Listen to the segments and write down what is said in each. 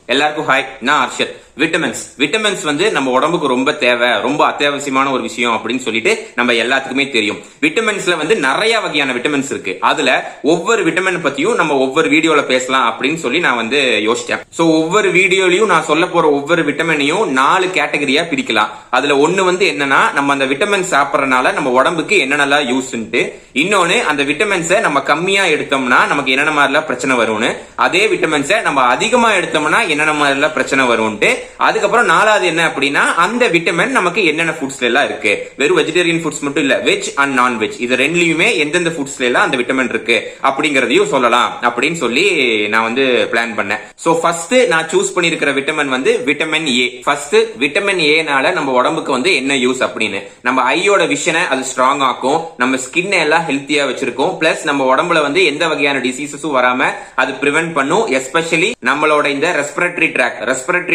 எல்லாருக்கும் ஹாய், நான் அர்ஷத். விட்டமின்ஸ் வந்து நம்ம உடம்புக்கு ரொம்ப தேவை, ரொம்ப அத்தியாவசியமான ஒரு விஷயம் அப்படின்னு சொல்லிட்டு நம்ம எல்லாத்துக்குமே தெரியும். விட்டமின்ஸ்ல வந்து நிறைய வகையான விட்டமின்ஸ் இருக்கு. அதுல ஒவ்வொரு விட்டமின் பத்தியும் நம்ம ஒவ்வொரு வீடியோல பேசலாம் அப்படின்னு சொல்லி நான் வந்து யோசிச்சேன். சோ ஒவ்வொரு வீடியோலயும் நான் சொல்ல போற ஒவ்வொரு விட்டமினையும் 4 கேட்டகரியா பிரிக்கலாம். அதுல ஒண்ணு வந்து என்னன்னா, நம்ம அந்த விட்டமின் சாப்பிடறதுனால நம்ம உடம்புக்கு என்னென்னலாம் யூஸ்ன்ட்டு, இன்னொன்னு அந்த விட்டமின்ஸை நம்ம கம்மியா எடுத்தோம்னா நமக்கு என்னென்ன மாதிரிலாம் பிரச்சனை வரும்னு, அதே விட்டமின்ஸை நம்ம அதிகமா எடுத்தோம்னா என்னென்ன மாதிரிலாம் பிரச்சனை வரும்ட்டு, அதுக்கப்புறம் 4வது என்ன அப்படின்னா, அந்த விட்டமின் நமக்கு என்னென்ன ஃபுட்ஸ்ல எல்லாம் இருக்கு. வெறும் வெஜிடேரியன் ஃபுட்ஸ் மட்டும் இல்ல, வெஜ் அண்ட் நான் வெஜ் இது ரெண்டுலயுமே எந்தெந்த ஃபுட்ஸ்ல எல்லாம் அந்த விட்டமின் இருக்கு அப்படிங்கறதையும் சொல்லலாம் அப்படின்னு சொல்லி நான் வந்து பிளான் பண்ணேன். சோ ஃபர்ஸ்ட் நான் சூஸ் பண்ணிருக்கிற விட்டமின் வந்து விட்டமின் ஏ. ஃபர்ஸ்ட் விட்டமின் ஏனால நம்ம உடம்புக்கு வந்து என்ன யூஸ் அப்படின்னு, நம்ம ஐயோட விஷனை அது ஸ்ட்ராங் ஆக்கும், நம்ம ஸ்கின் எல்லாம் ஹெல்த்தியா வச்சிருக்கும், பிளஸ் நம்ம உடம்புல வந்து எந்த வகையான டிசீசஸும் வராம அது பிரிவென்ட் பண்ணும். எஸ்பெஷலி நம்மளோட இந்த ரெஸ்பிரேட்டரி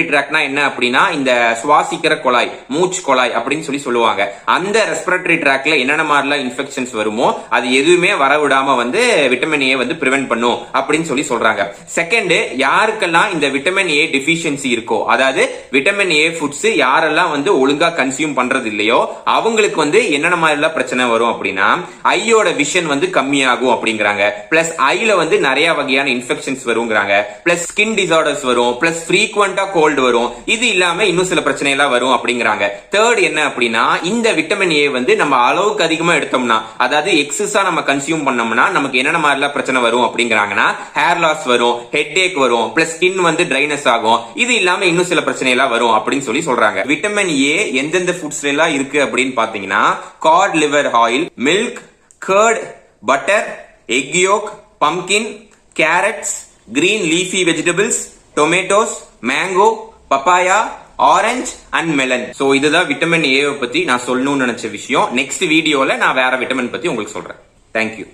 ட்ராக்னா என்ன அப்படின்னா, இந்த சுவாசிக்கிற குழாய், மூச்சு குழாய் அப்படின்னு சொல்லி சொல்லுவாங்க. அந்த ரெஸ்பிரேட்டரி ட்ராக்ல என்னென்ன மாதிரிலாம் இன்ஃபெக்ஷன்ஸ் வருமோ அது எதுவுமே வரவிடாம வந்து விட்டமின் ஏ வந்து பிரிவென்ட் பண்ணும் அப்படின்னு சொல்லி சொல்றாங்க. செகண்ட், யாருக்கெல்லாம் இந்த விட்டமின் ஏ டெஃபிஷியன்சி இருக்கோ, அதாவது விட்டமின் ஏ ஃபுட்ஸ் யாரெல்லாம் வந்து ஒழுங்கா கன்சியூம் பண்றது இல்லையோ அவங்களுக்கு வந்து என்னென்ன மாதிரிலாம் பிரச்சனை வரும் அப்படின்னா, ஐயோட விஷன் வந்து கம்மியாகும் அப்படிங்கிறாங்க. பிளஸ் ஐல வந்து நிறைய வகையான இன்ஃபெக்ஷன்ஸ் வருங்கிறாங்க. பிளஸ் ஸ்கின் டிசார்டர்ஸ் வரும், பிளஸ் ஃப்ரீக்வெண்டா கோல்டு வரும். இது இல்லாம இன்னும் சில பிரச்சனை எல்லாம் வரும் அப்படிங்கிறாங்க. தேர்ட் என்ன அப்படின்னா, இந்த விட்டமின் ஏ வந்து நம்ம அளவுக்கு அதிகமா எடுத்தோம்னா, அதாவது எக்ஸஸா நம்ம கன்சியூம் பண்ணோம்னா நமக்கு என்னென்ன மாதிரிலாம் பிரச்சனை வரும் அப்படிங்கிறாங்கன்னா, ஹேர் லாஸ் வரும், ஹெட் ஏக் வரும், பிளஸ் ஸ்கின் வந்து ட்ரைனஸ் ஆகும். இது இல்லாம இன்னும் சில பிரச்சனை எல்லாம் வரும் அப்படின்னு சொல்லி சொல்றாங்க. விட்டமின் ஏ எந்தெந்த ஃபுட்ஸ்ல எல்லாம் இருக்கு அப்படின்னு பாத்தீங்கன்னா, cod liver oil, milk, curd, butter, egg yolk, pumpkin, carrots, green leafy vegetables, tomatoes, mango, papaya, orange and melon. So இதுதான் விட்டமின் ஏ பத்தி நான் சொல்லணும்னு நினைச்ச விஷயம். நெக்ஸ்ட் வீடியோல நான் வேற விட்டமின் பத்தி உங்களுக்கு சொல்றேன். தேங்க்யூ.